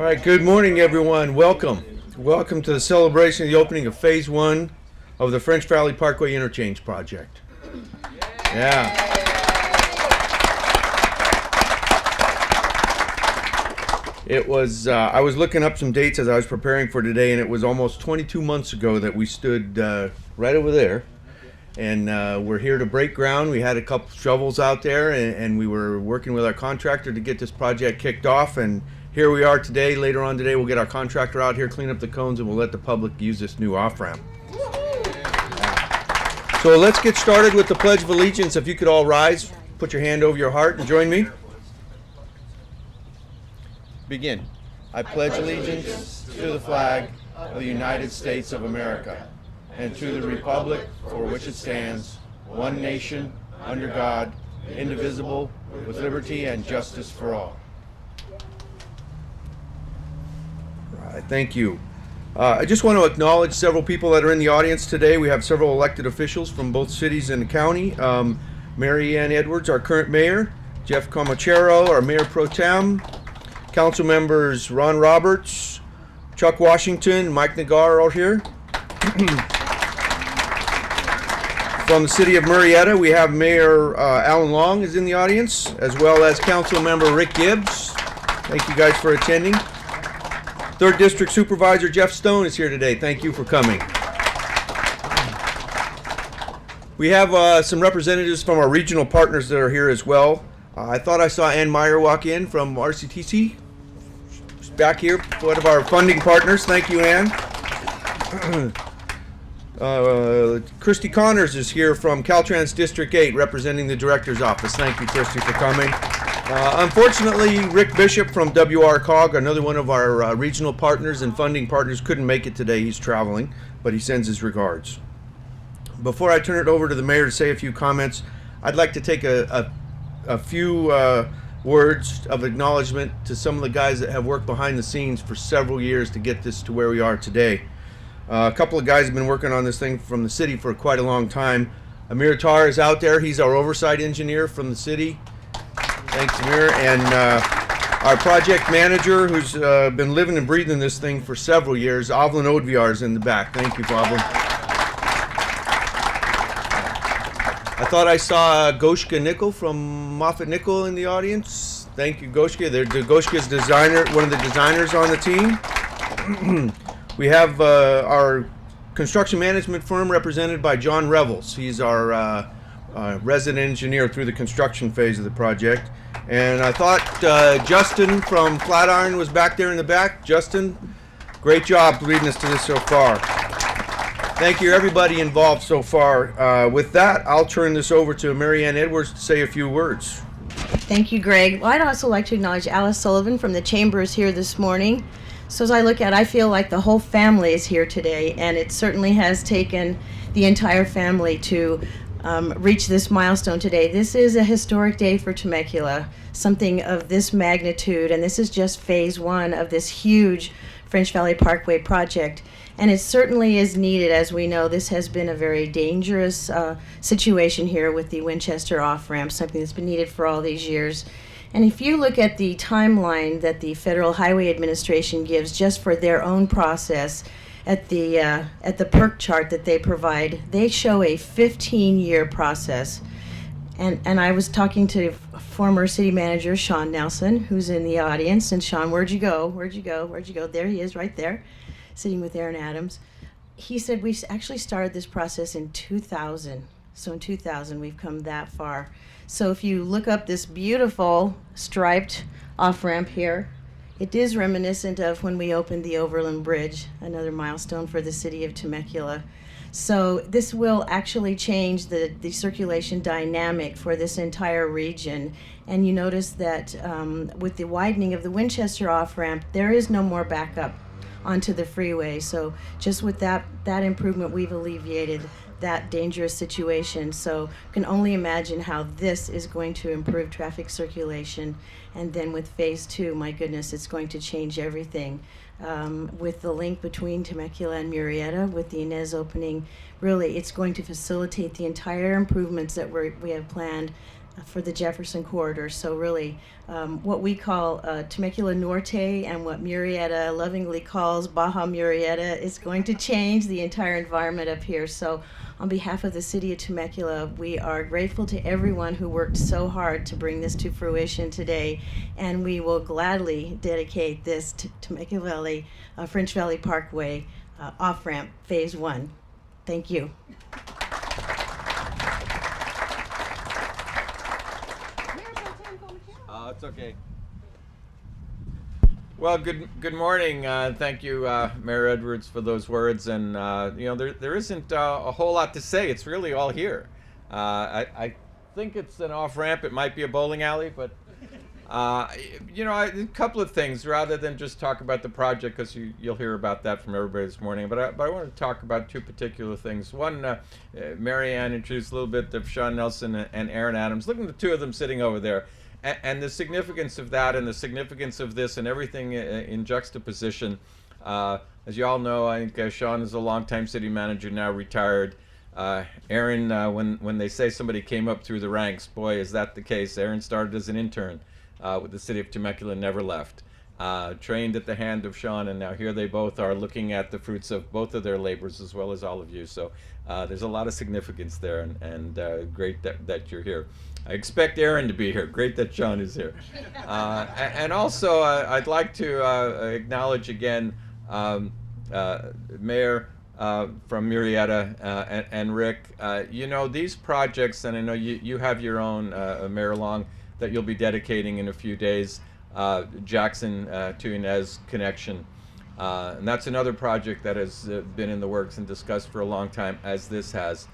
All right, good morning, everyone. Welcome. Welcome to the celebration of the opening of Phase 1 of the French Valley Parkway Interchange project. Yeah. It was, I was looking up some dates as I was preparing for today, and it was almost 22 months ago that we stood right over there. And we're here to break ground. We had a couple shovels out there, and we were working with our contractor to get this project kicked off. And here we are today. Later on today, we'll get our contractor out here, clean up the cones, and we'll let the public use this new off-ramp. So let's get started with the Pledge of Allegiance. If you could all rise, put your hand over your heart and join me. Begin. I pledge allegiance to the flag of the United States of America and to the republic for which it stands, one nation, under God, indivisible, with liberty and justice for all. All right, thank you. I just want to acknowledge several people that are in the audience today. We have several elected officials from both cities and the county. Mary Ann Edwards, our current mayor, Jeff Comachero, our mayor pro tem, council members Ron Roberts, Chuck Washington, Mike Nagar are here. From the city of Murrieta, we have Mayor Alan Long is in the audience, as well as council member Rick Gibbs. Thank you guys for attending. 3rd District Supervisor Jeff Stone is here today. Thank you for coming. We have some representatives from our regional partners that are here as well. I thought I saw Ann Meyer walk in from RCTC. She's back here, one of our funding partners. Thank you, Ann. Christy Connors is here from Caltrans District 8 representing the Director's Office. Thank you, Christy, for coming. Unfortunately, Rick Bishop from WRCOG, another one of our regional partners and funding partners, couldn't make it today. He's traveling, but he sends his regards. Before I turn it over to the mayor to say a few comments, I'd like to take a few words of acknowledgement to some of the guys that have worked behind the scenes for several years to get this to where we are today. A couple of guys have been working on this thing from the city for quite a long time. Amir Tar is out there. He's our oversight engineer from the city. Thanks, Amir. And our project manager, who's been living and breathing this thing for several years, Avlin Odviar, is in the back. Thank you, Avlin. I thought I saw Goshka Nickel from Moffett Nickel in the audience. Thank you, Goshka. Goshka's designer, one of the designers on the team. We have our construction management firm represented by John Revels. He's our resident engineer through the construction phase of the project. And I thought Justin from Flatiron was back there in the back. Justin, great job leading us to this so far. Thank you, everybody involved so far. With that, I'll turn this over to Mary Ann Edwards to say a few words. Thank you, Greg. Well, I'd also like to acknowledge Alice Sullivan from the Chamber is here this morning. So as I look at it, I feel like the whole family is here today, and it certainly has taken the entire family to reach this milestone today. This is a historic day for Temecula, something of this magnitude, and this is just phase 1 of this huge French Valley Parkway project. And it certainly is needed. As we know, this has been a very dangerous situation here with the Winchester off-ramp, something that's been needed for all these years. And if you look at the timeline that the Federal Highway Administration gives just for their own process, at the PERC chart that they provide, they show a 15-year process. And I was talking to former city manager Sean Nelson, who's in the audience. And Sean, where'd you go? Where'd you go? Where'd you go? There he is, right there, sitting with Aaron Adams. He said we actually started this process in 2000. So in 2000, we've come that far. So if you look up this beautiful striped off-ramp here, it is reminiscent of when we opened the Overland Bridge, another milestone for the city of Temecula. So this will actually change the circulation dynamic for this entire region. And you notice that with the widening of the Winchester off-ramp, there is no more backup onto the freeway. So just with that improvement, we've alleviated that dangerous situation. So you can only imagine how this is going to improve traffic circulation. And then with phase 2, my goodness, it's going to change everything. With the link between Temecula and Murrieta, with the Inez opening, really it's going to facilitate the entire improvements that we have planned for the Jefferson corridor. So really, what we call Temecula Norte and what Murrieta lovingly calls Baja Murrieta is going to change the entire environment up here. So on behalf of the city of Temecula, we are grateful to everyone who worked so hard to bring this to fruition today, and we will gladly dedicate this to Temecula Valley, French Valley Parkway off-ramp Phase 1. Thank you. It's okay. Well, good morning. Thank you, Mayor Edwards, for those words. And there isn't a whole lot to say. It's really all here. I think it's an off ramp. It might be a bowling alley, but a couple of things rather than just talk about the project, because you'll hear about that from everybody this morning. But I want to talk about two particular things. One, Mary Ann introduced a little bit of Sean Nelson and Aaron Adams. Look at the two of them sitting over there. And the significance of that and the significance of this and everything in juxtaposition. As you all know, I think Sean is a longtime city manager, now retired. Aaron, when they say somebody came up through the ranks, boy, is that the case. Aaron started as an intern with the city of Temecula, never left. Trained at the hand of Sean, and now here they both are looking at the fruits of both of their labors as well as all of you. So there's a lot of significance there, and great that you're here. I expect Aaron to be here. Great that Sean is here. And also, I'd like to acknowledge again Mayor from Murrieta and Rick. These projects, and I know you have your own, Mayor Long, that you'll be dedicating in a few days, Jackson to Inez connection. And that's another project that has been in the works and discussed for a long time, as this has.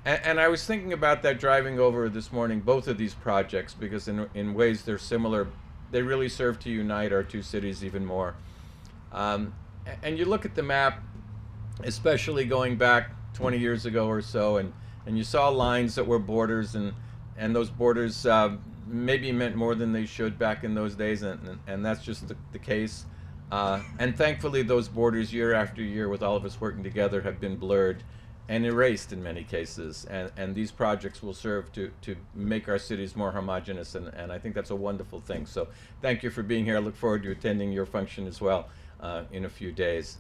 And I was thinking about that driving over this morning, both of these projects, because in ways they're similar. They really serve to unite our two cities even more. And you look at the map, especially going back 20 years ago or so, and you saw lines that were borders, and those borders maybe meant more than they should back in those days, and that's just the case. And thankfully, those borders, year after year, with all of us working together, have been blurred and erased in many cases, and these projects will serve to make our cities more homogeneous, and I think that's a wonderful thing. So thank you for being here. I look forward to attending your function as well in a few days.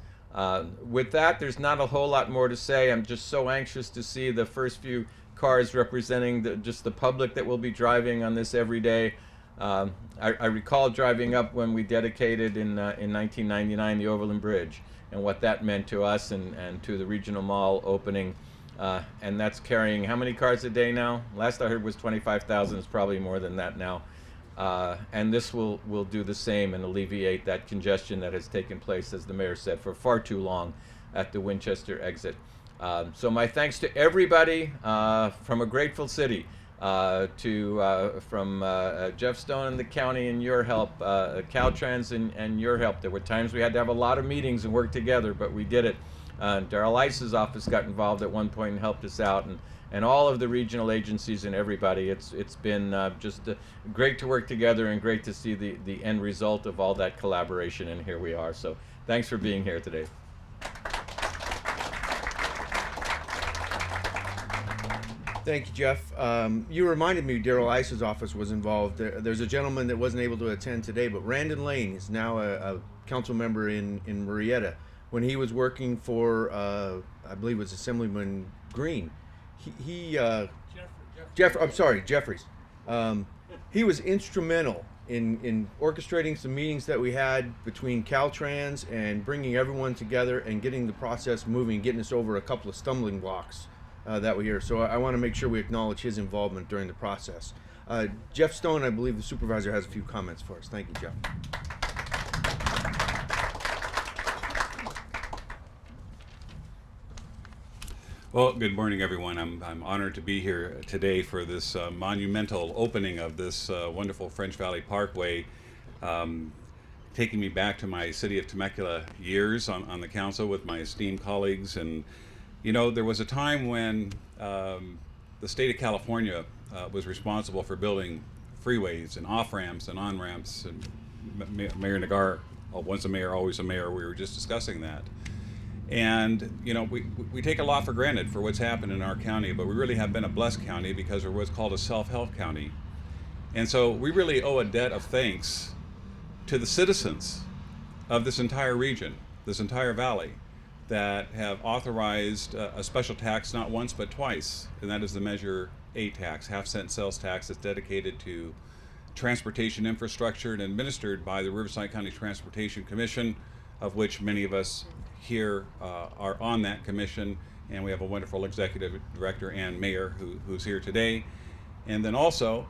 With that, there's not a whole lot more to say. I'm just so anxious to see the first few cars representing just the public that will be driving on this every day. I recall driving up when we dedicated in 1999 the Overland Bridge, and what that meant to us and to the regional mall opening. And that's carrying how many cars a day now? Last I heard was 25,000. It's probably more than that now. And this will do the same and alleviate that congestion that has taken place, as the mayor said, for far too long at the Winchester exit. So my thanks to everybody from a grateful city, from Jeff Stone and the county and your help, Caltrans and your help. There were times we had to have a lot of meetings and work together, but we did it. Darrell Ice's office got involved at one point and helped us out, and all of the regional agencies and everybody. It's been just great to work together and great to see the end result of all that collaboration, and here we are. So thanks for being here today. Thank you, Jeff. You reminded me Darrell Ice's office was involved. There's a gentleman that wasn't able to attend today, but Randon Lane is now a council member in Murrieta. When he was working for, I believe it was Assemblyman Green, Jeffries. He was instrumental in orchestrating some meetings that we had between Caltrans and bringing everyone together and getting the process moving, getting us over a couple of stumbling blocks that we hear. So I want to make sure we acknowledge his involvement during the process. Jeff Stone, I believe the supervisor, has a few comments for us. Thank you, Jeff. Well, good morning, everyone. I'm honored to be here today for this monumental opening of this wonderful French Valley Parkway, taking me back to my city of Temecula years on the council with my esteemed colleagues. And there was a time when the state of California was responsible for building freeways and off-ramps and on-ramps. And Mayor Nagar, once a mayor, always a mayor, we were just discussing that. And we take a lot for granted for what's happened in our county, but we really have been a blessed county because we're what's called a self-help county. And so we really owe a debt of thanks to the citizens of this entire region, this entire valley, that have authorized a special tax not once but twice, and that is the Measure A tax, half-cent sales tax, that's dedicated to transportation infrastructure and administered by the Riverside County Transportation Commission, of which many of us here are on that commission, and we have a wonderful executive director and mayor who's here today. And then also,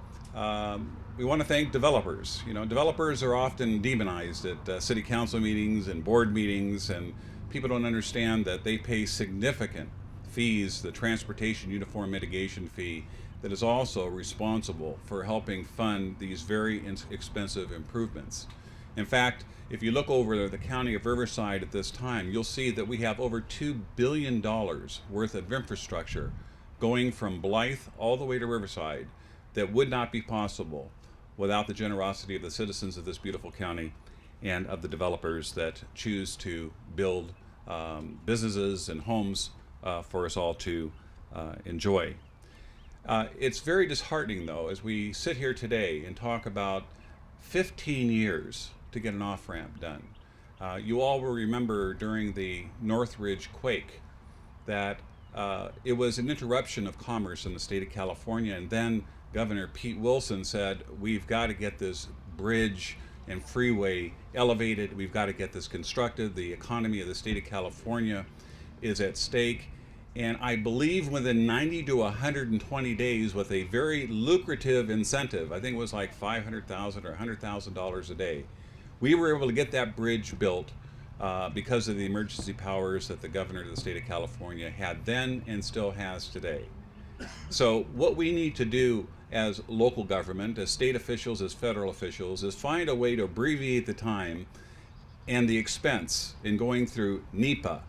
we want to thank developers. You know, developers are often demonized at city council meetings and board meetings, and people don't understand that they pay significant fees, the transportation uniform mitigation fee, that is also responsible for helping fund these very expensive improvements. In fact, if you look over the county of Riverside at this time, you'll see that we have over $2 billion worth of infrastructure going from Blythe all the way to Riverside that would not be possible without the generosity of the citizens of this beautiful county and of the developers that choose to build businesses and homes for us all to enjoy. It's very disheartening, though, as we sit here today and talk about 15 years to get an off-ramp done. You all will remember during the Northridge quake that it was an interruption of commerce in the state of California, and then Governor Pete Wilson said, we've got to get this bridge and freeway elevated, we've got to get this constructed, the economy of the state of California is at stake. And I believe within 90 to 120 days, with a very lucrative incentive, I think it was like $500,000 or $100,000 a day, we were able to get that bridge built because of the emergency powers that the governor of the state of California had then and still has today. So what we need to do as local government, as state officials, as federal officials, is find a way to abbreviate the time and the expense in going through NEPA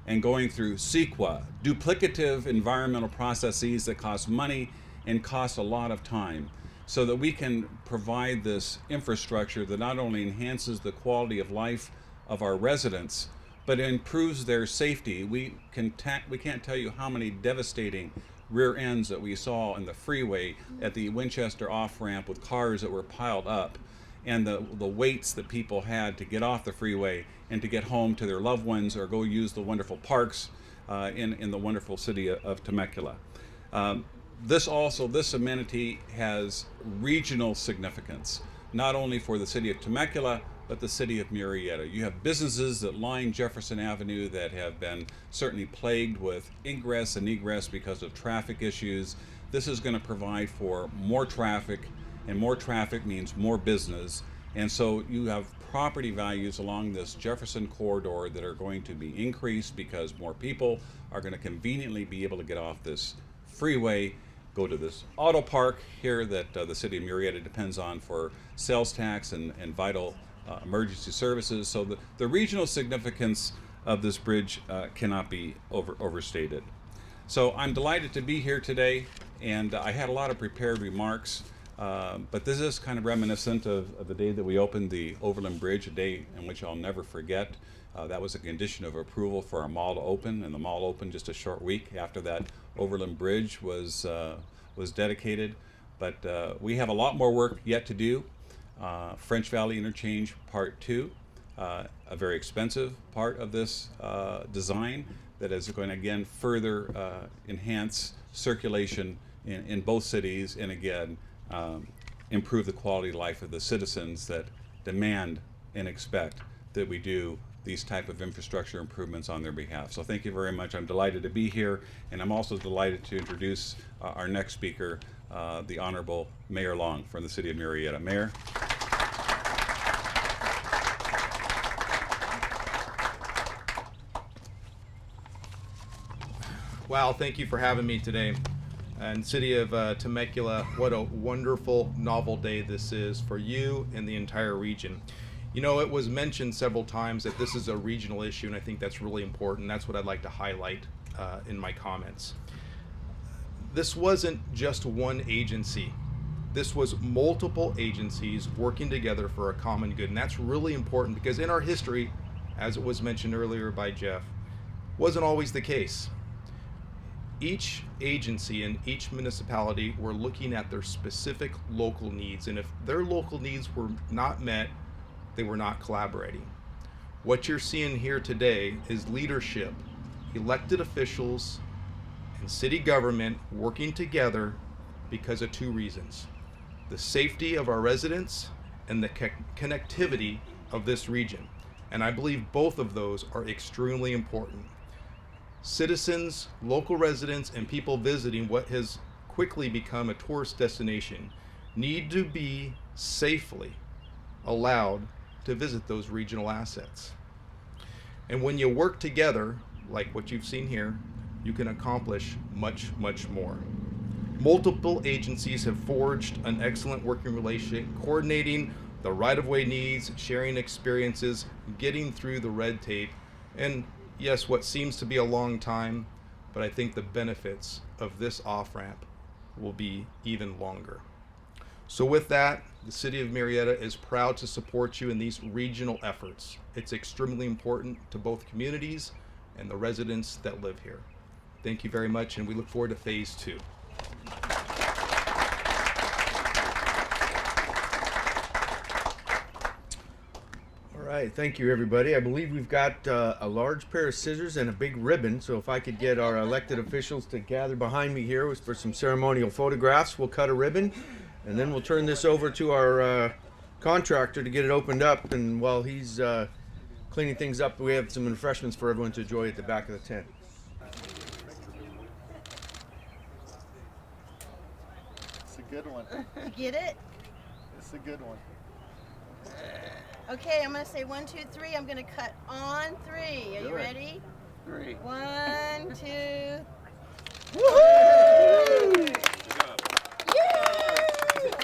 and going through CEQA, duplicative environmental processes that cost money and cost a lot of time, so that we can provide this infrastructure that not only enhances the quality of life of our residents, but improves their safety. We can't tell you how many devastating rear ends that we saw in the freeway at the Winchester off-ramp with cars that were piled up, and the waits that people had to get off the freeway and to get home to their loved ones or go use the wonderful parks in the wonderful city of Temecula. This amenity has regional significance, not only for the city of Temecula, but the city of Murrieta. You have businesses that line Jefferson Avenue that have been certainly plagued with ingress and egress because of traffic issues. This is going to provide for more traffic, and more traffic means more business. And so you have property values along this Jefferson corridor that are going to be increased because more people are going to conveniently be able to get off this freeway, go to this auto park here that the city of Murrieta depends on for sales tax and vital emergency services. So the regional significance of this bridge cannot be overstated. So I'm delighted to be here today, and I had a lot of prepared remarks, but this is kind of reminiscent of the day that we opened the Overland Bridge, a day in which I'll never forget. That was a condition of approval for our mall to open, and the mall opened just a short week after that Overland Bridge was dedicated. But we have a lot more work yet to do. French Valley Interchange Part 2, a very expensive part of this design that is going to again further enhance circulation in both cities, and again improve the quality of life of the citizens that demand and expect that we do these type of infrastructure improvements on their behalf. So thank you very much. I'm delighted to be here, and I'm also delighted to introduce our next speaker, the Honorable Mayor Long from the City of Murrieta. Mayor. Wow, thank you for having me today. And City of Temecula, what a wonderful, novel day this is for you and the entire region. You know, it was mentioned several times that this is a regional issue, and I think that's really important. That's what I'd like to highlight in my comments. This wasn't just one agency. This was multiple agencies working together for a common good, and that's really important because in our history, as it was mentioned earlier by Jeff, wasn't always the case. each agency and each municipality were looking at their specific local needs, and if their local needs were not met, they were not collaborating. What you're seeing here today is leadership, elected officials, and city government working together because of two reasons: the safety of our residents and the connectivity of this region. And I believe both of those are extremely important. Citizens, local residents, and people visiting what has quickly become a tourist destination need to be safely allowed to visit those regional assets. And when you work together, like what you've seen here, you can accomplish much, much more. Multiple agencies have forged an excellent working relationship, coordinating the right-of-way needs, sharing experiences, getting through the red tape, and yes, what seems to be a long time, but I think the benefits of this off-ramp will be even longer. So with that, the City of Murrieta is proud to support you in these regional efforts. It's extremely important to both communities and the residents that live here. Thank you very much, and we look forward to phase 2. All right, thank you, everybody. I believe we've got a large pair of scissors and a big ribbon, so if I could get our elected officials to gather behind me here for some ceremonial photographs, we'll cut a ribbon, and then we'll turn this over to our contractor to get it opened up, and while he's cleaning things up, we have some refreshments for everyone to enjoy at the back of the tent. It's a good one. You get it? It's a good one. Okay, I'm gonna say 1, 2, 3. I'm gonna cut on 3. Are you ready? 3. 1, 2. Woohoo!